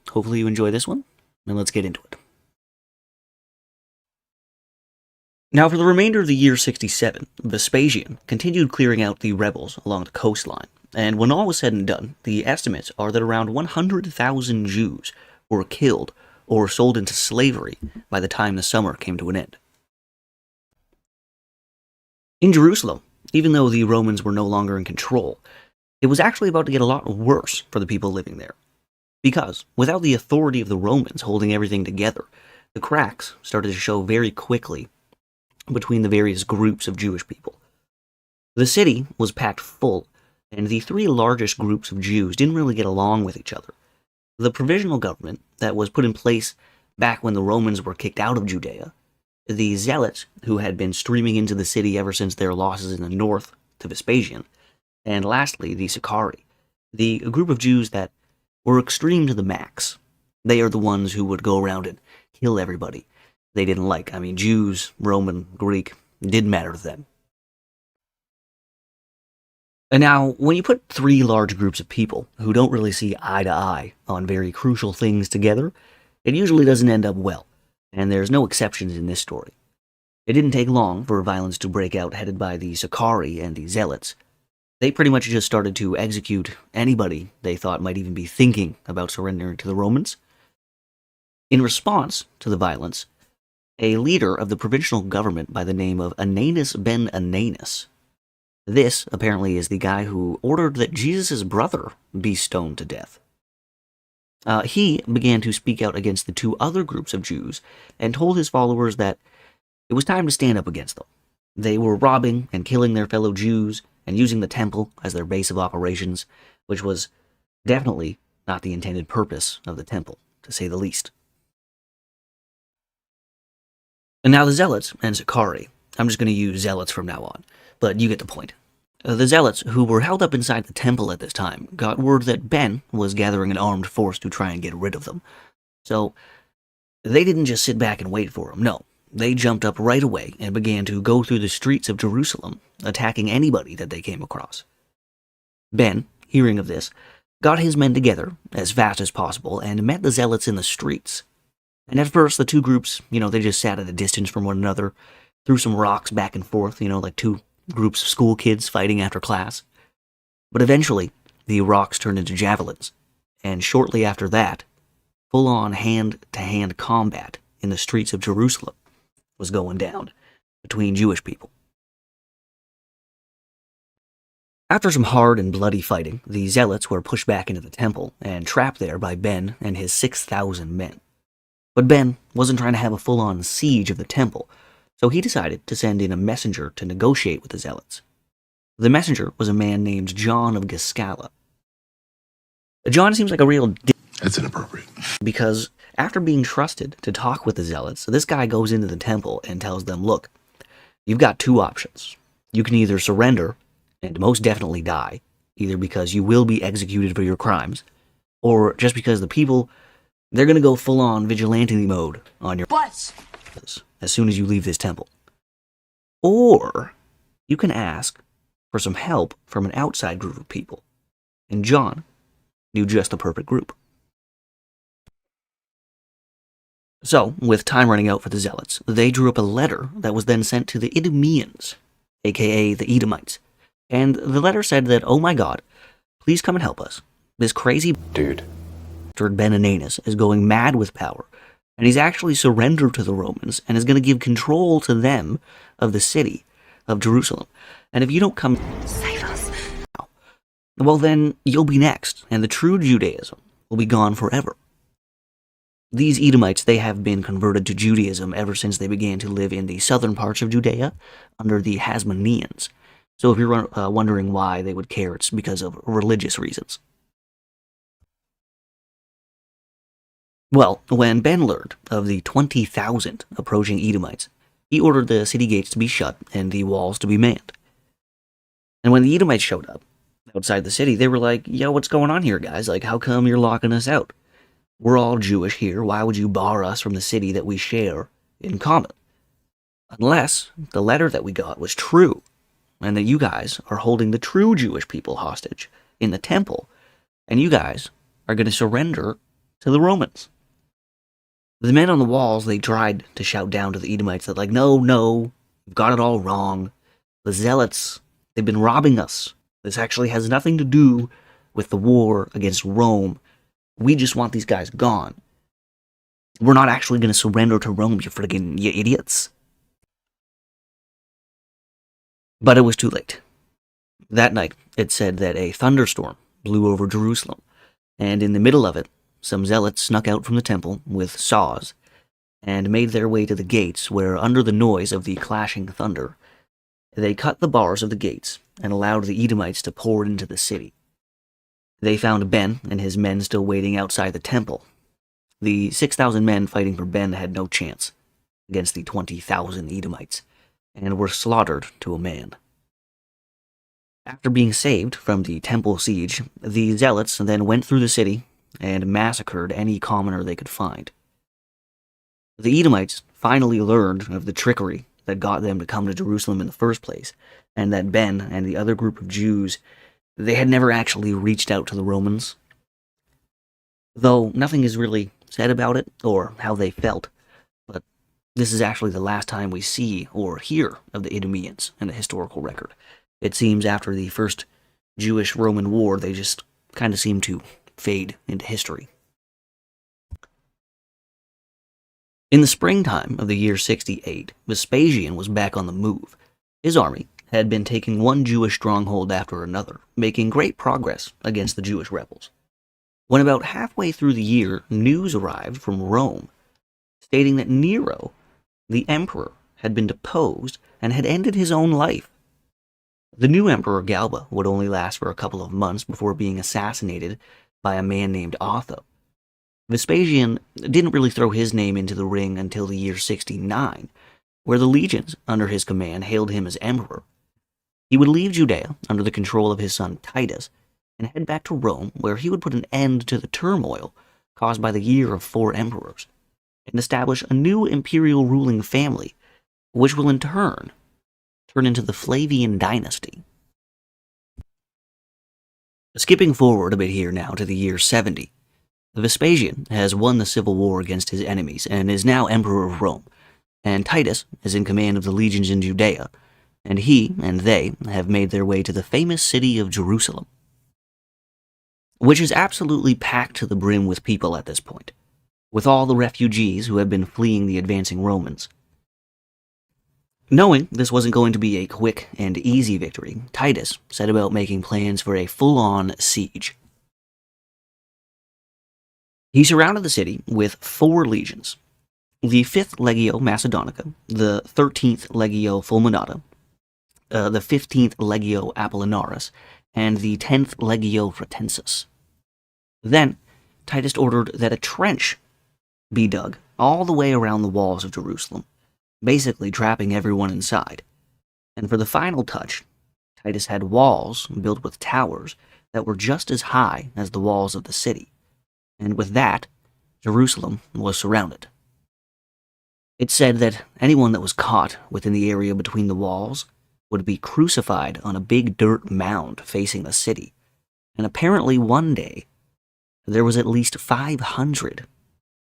Hopefully you enjoy this one, and let's get into it. Now, for the remainder of the year 67, Vespasian continued clearing out the rebels along the coastline, and when all was said and done, the estimates are that around 100,000 Jews were killed or sold into slavery by the time the summer came to an end. In Jerusalem, even though the Romans were no longer in control, it was actually about to get a lot worse for the people living there. Because, without the authority of the Romans holding everything together, the cracks started to show very quickly between the various groups of Jewish people. The city was packed full, and the three largest groups of Jews didn't really get along with each other. The provisional government that was put in place back when the Romans were kicked out of Judea, the Zealots, who had been streaming into the city ever since their losses in the north to Vespasian, and lastly, the Sicarii, the group of Jews that were extreme to the max. They are the ones who would go around and kill everybody they didn't like. I mean, Jews, Roman, Greek, didn't matter to them. And now, when you put three large groups of people who don't really see eye to eye on very crucial things together, it usually doesn't end up well, and there's no exceptions in this story. It didn't take long for violence to break out headed by the Sicarii and the Zealots. They pretty much just started to execute anybody they thought might even be thinking about surrendering to the Romans. In response to the violence, a leader of the provincial government by the name of Ananus ben Ananus. This, apparently, is the guy who ordered that Jesus' brother be stoned to death. He began to speak out against the two other groups of Jews and told his followers that it was time to stand up against them. They were robbing and killing their fellow Jews and using the temple as their base of operations, which was definitely not the intended purpose of the temple, to say the least. And now the Zealots and Sicarii, I'm just going to use Zealots from now on, but you get the point. The Zealots, who were held up inside the temple at this time, got word that Ben was gathering an armed force to try and get rid of them. So, they didn't just sit back and wait for him, no. They jumped up right away and began to go through the streets of Jerusalem, attacking anybody that they came across. Ben, hearing of this, got his men together as fast as possible and met the Zealots in the streets. And at first, the two groups, they just sat at a distance from one another, threw some rocks back and forth, like two groups of school kids fighting after class. But eventually, the rocks turned into javelins, and shortly after that, full-on hand-to-hand combat in the streets of Jerusalem was going down between Jewish people. After some hard and bloody fighting, the Zealots were pushed back into the temple and trapped there by Ben and his 6,000 men. But Ben wasn't trying to have a full-on siege of the temple, so he decided to send in a messenger to negotiate with the Zealots. The messenger was a man named John of Giscala. John seems like a real That's inappropriate. Because after being trusted to talk with the Zealots, this guy goes into the temple and tells them, look, you've got two options. You can either surrender and most definitely die, either because you will be executed for your crimes, or just because the people, they're going to go full-on vigilante mode on your butts as soon as you leave this temple. Or you can ask for some help from an outside group of people. And John knew just the perfect group. So, with time running out for the Zealots, they drew up a letter that was then sent to the Idumeans, aka the Edomites. And the letter said that, oh my god, please come and help us. This crazy Dude. Ben Ananus is going mad with power, and he's actually surrendered to the Romans and is going to give control to them of the city of Jerusalem. And if you don't come save us now, well then you'll be next, and the true Judaism will be gone forever. These Edomites, they have been converted to Judaism ever since they began to live in the southern parts of Judea under the Hasmoneans. So if you're wondering why they would care, it's because of religious reasons. Well, when Ben learned of the 20,000 approaching Edomites, he ordered the city gates to be shut and the walls to be manned. And when the Edomites showed up outside the city, they were like, yo, what's going on here, guys? Like, how come you're locking us out? We're all Jewish here. Why would you bar us from the city that we share in common? Unless the letter that we got was true, and that you guys are holding the true Jewish people hostage in the temple, and you guys are going to surrender to the Romans. The men on the walls, they tried to shout down to the Edomites that, like, no, you've got it all wrong. The zealots, they've been robbing us. This actually has nothing to do with the war against Rome. We just want these guys gone. We're not actually going to surrender to Rome, you idiots. But it was too late. That night, it said that a thunderstorm blew over Jerusalem, and in the middle of it, some zealots snuck out from the temple with saws and made their way to the gates where, under the noise of the clashing thunder, they cut the bars of the gates and allowed the Edomites to pour into the city. They found Ben and his men still waiting outside the temple. The 6,000 men fighting for Ben had no chance against the 20,000 Edomites, and were slaughtered to a man. After being saved from the temple siege, the zealots then went through the city and massacred any commoner they could find. The Edomites finally learned of the trickery that got them to come to Jerusalem in the first place, and that Ben and the other group of Jews, they had never actually reached out to the Romans. Though nothing is really said about it or how they felt, but this is actually the last time we see or hear of the Idumeans in the historical record. It seems after the first Jewish-Roman war, they just kind of seem to fade into history. In the springtime of the year 68, Vespasian was back on the move. His army had been taking one Jewish stronghold after another, making great progress against the Jewish rebels. When about halfway through the year, news arrived from Rome, stating that Nero, the emperor, had been deposed and had ended his own life. The new emperor Galba would only last for a couple of months before being assassinated by a man named Otho. Vespasian didn't really throw his name into the ring until the year 69, where the legions under his command hailed him as emperor. He would leave Judea under the control of his son Titus and head back to Rome, where he would put an end to the turmoil caused by the year of 4 emperors and establish a new imperial ruling family, which will in turn turn into the Flavian dynasty. Skipping forward a bit here now to the year 70, Vespasian has won the civil war against his enemies and is now emperor of Rome, and Titus is in command of the legions in Judea, and he and they have made their way to the famous city of Jerusalem, which is absolutely packed to the brim with people at this point, with all the refugees who have been fleeing the advancing Romans. Knowing this wasn't going to be a quick and easy victory, Titus set about making plans for a full-on siege. He surrounded the city with 4 legions: the 5th Legio Macedonica, the 13th Legio Fulminata, the 15th Legio Apollinaris, and the 10th Legio Fretensis. Then, Titus ordered that a trench be dug all the way around the walls of Jerusalem, basically trapping everyone inside. And for the final touch, Titus had walls built with towers that were just as high as the walls of the city. And with that, Jerusalem was surrounded. It said that anyone that was caught within the area between the walls would be crucified on a big dirt mound facing the city. And apparently one day, there was at least 500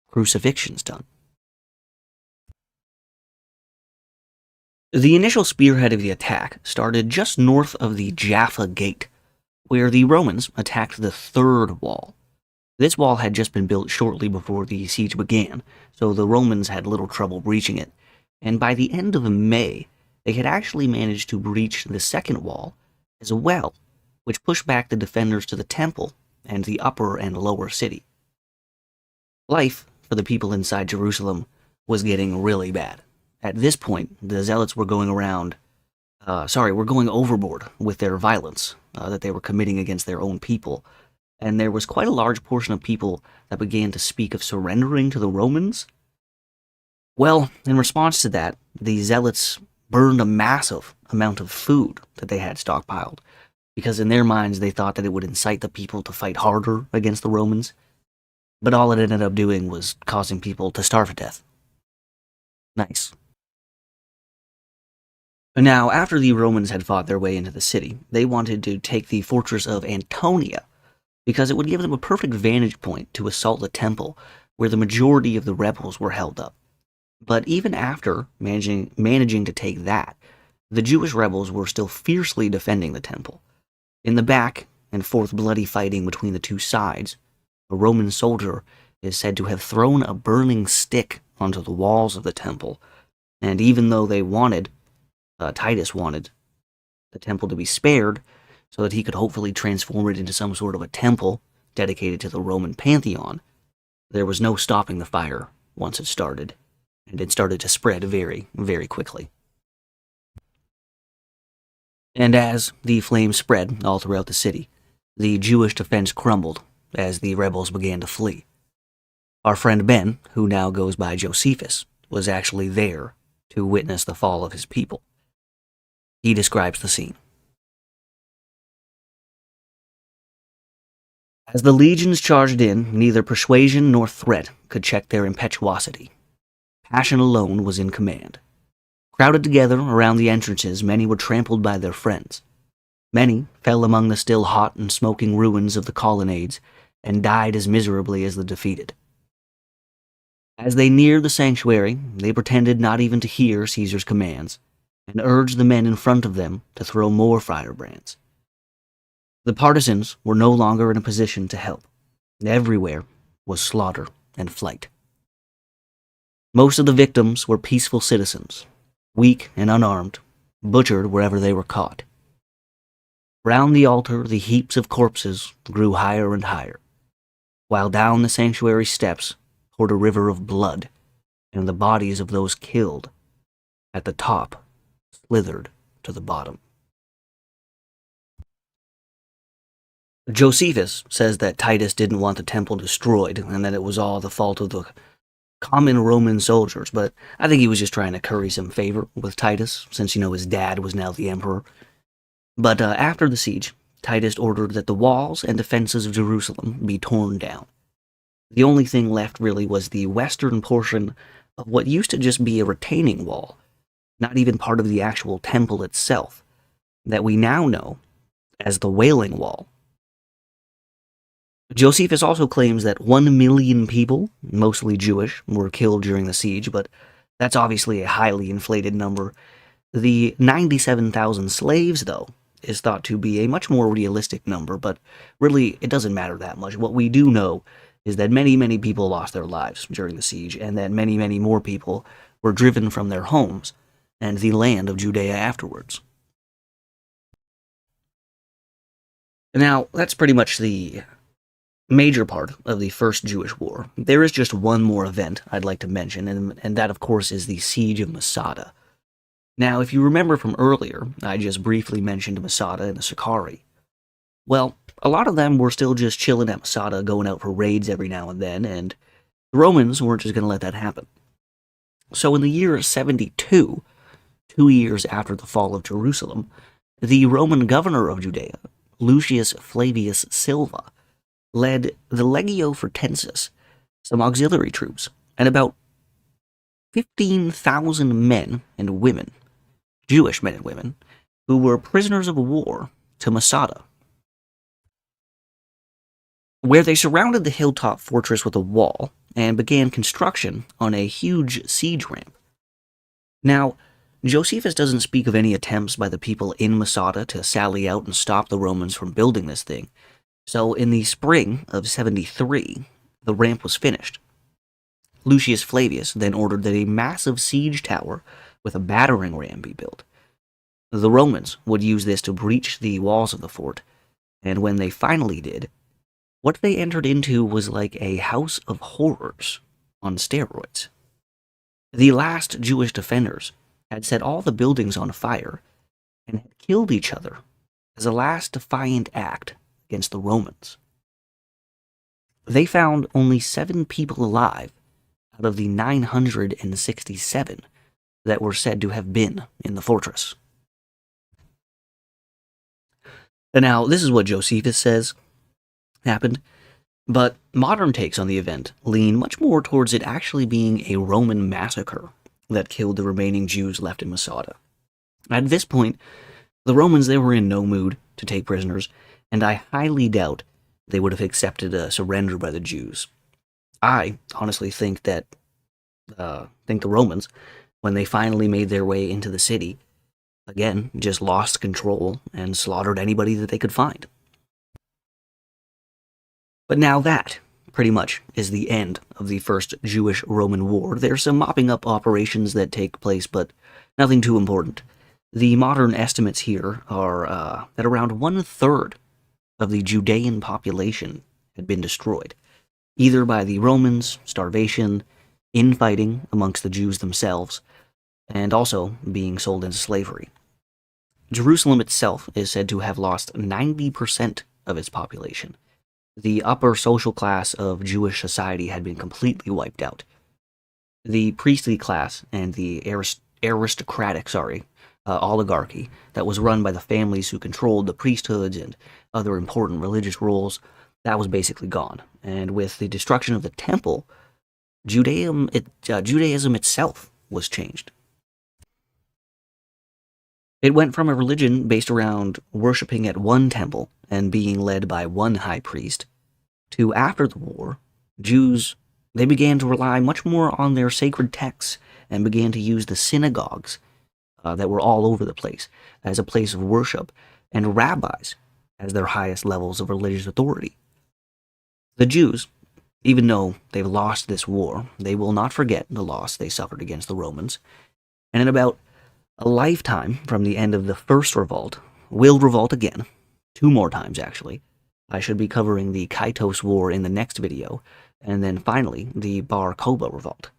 crucifixions done. The initial spearhead of the attack started just north of the Jaffa gate, where the Romans attacked the 3rd wall. This wall had just been built shortly before the siege began, so the Romans had little trouble breaching it, and by the end of May, they had actually managed to breach the 2nd wall as well, which pushed back the defenders to the temple and the upper and lower city. Life for the people inside Jerusalem was getting really bad. At this point, the zealots were going overboard with their violence that they were committing against their own people, and there was quite a large portion of people that began to speak of surrendering to the Romans. Well, in response to that, the zealots burned a massive amount of food that they had stockpiled, because in their minds they thought that it would incite the people to fight harder against the Romans, but all it ended up doing was causing people to starve to death. Nice. Now, after the Romans had fought their way into the city, they wanted to take the fortress of Antonia, because it would give them a perfect vantage point to assault the temple where the majority of the rebels were held up. But even after managing to take that, the Jewish rebels were still fiercely defending the temple. In the back and forth bloody fighting between the two sides, a Roman soldier is said to have thrown a burning stick onto the walls of the temple, and even though Titus wanted the temple to be spared so that he could hopefully transform it into some sort of a temple dedicated to the Roman pantheon, there was no stopping the fire once it started, and it started to spread very, very quickly. And as the flames spread all throughout the city, the Jewish defense crumbled as the rebels began to flee. Our friend Ben, who now goes by Josephus, was actually there to witness the fall of his people. He describes the scene. As the legions charged in, neither persuasion nor threat could check their impetuosity. Passion alone was in command. Crowded together around the entrances, many were trampled by their friends. Many fell among the still hot and smoking ruins of the colonnades and died as miserably as the defeated. As they neared the sanctuary, they pretended not even to hear Caesar's commands and urged the men in front of them to throw more firebrands. The partisans were no longer in a position to help. Everywhere was slaughter and flight. Most of the victims were peaceful citizens, weak and unarmed, butchered wherever they were caught. Round the altar, the heaps of corpses grew higher and higher, while down the sanctuary steps poured a river of blood, and the bodies of those killed at the top slithered to the bottom. Josephus says that Titus didn't want the temple destroyed and that it was all the fault of the common Roman soldiers, but I think he was just trying to curry some favor with Titus, since, his dad was now the emperor. But after the siege, Titus ordered that the walls and defenses of Jerusalem be torn down. The only thing left really was the western portion of what used to just be a retaining wall, not even part of the actual temple itself, that we now know as the Wailing Wall. Josephus also claims that 1 million people, mostly Jewish, were killed during the siege, but that's obviously a highly inflated number. The 97,000 slaves, though, is thought to be a much more realistic number, but really it doesn't matter that much. What we do know is that many, many people lost their lives during the siege, and that many, many more people were driven from their homes and the land of Judea afterwards. Now, that's pretty much the major part of the First Jewish War. There is just one more event I'd like to mention, and that, of course, is the Siege of Masada. Now, if you remember from earlier, I just briefly mentioned Masada and the Sicarii. Well, a lot of them were still just chilling at Masada, going out for raids every now and then, and the Romans weren't just going to let that happen. So in the year 72, 2 years after the fall of Jerusalem, the Roman governor of Judea, Lucius Flavius Silva, led the Legio Fretensis, some auxiliary troops, and about 15,000 men and women, Jewish men and women, who were prisoners of war, to Masada, where they surrounded the hilltop fortress with a wall and began construction on a huge siege ramp. Now, Josephus doesn't speak of any attempts by the people in Masada to sally out and stop the Romans from building this thing. So in the spring of 73, the ramp was finished. Lucius Flavius then ordered that a massive siege tower with a battering ram be built. The Romans would use this to breach the walls of the fort, and when they finally did, what they entered into was like a house of horrors on steroids. The last Jewish defenders had set all the buildings on fire and had killed each other as a last defiant act against the Romans. They found only 7 people alive out of the 967 that were said to have been in the fortress. And now, this is what Josephus says happened, but modern takes on the event lean much more towards it actually being a Roman massacre that killed the remaining Jews left in Masada. At this point, the Romans, they were in no mood to take prisoners, and I highly doubt they would have accepted a surrender by the Jews. I honestly think that the Romans, when they finally made their way into the city, again, just lost control and slaughtered anybody that they could find. But now that, pretty much, is the end of the First Jewish-Roman War. There's some mopping up operations that take place, but nothing too important. The modern estimates here are that around 1/3 of the Judean population had been destroyed, either by the Romans, starvation, infighting amongst the Jews themselves, and also being sold into slavery. Jerusalem itself is said to have lost 90% of its population. The upper social class of Jewish society had been completely wiped out. The priestly class and the aristocratic oligarchy that was run by the families who controlled the priesthoods and other important religious roles, that was basically gone. And with the destruction of the temple, Judaism itself was changed. It went from a religion based around worshipping at one temple and being led by one high priest, to after the war, Jews, they began to rely much more on their sacred texts and began to use the synagogues that were all over the place as a place of worship, and rabbis as their highest levels of religious authority. The Jews, even though they've lost this war, they will not forget the loss they suffered against the Romans, and in about a lifetime from the end of the first revolt, will revolt again, 2 more times actually. I should be covering the Kaitos War in the next video, and then finally the Bar Kokhba revolt.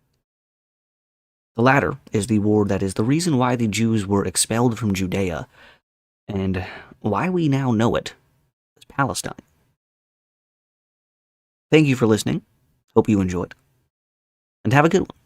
The latter is the war that is the reason why the Jews were expelled from Judea, and why we now know it as Palestine. Thank you for listening. Hope you enjoyed. And have a good one.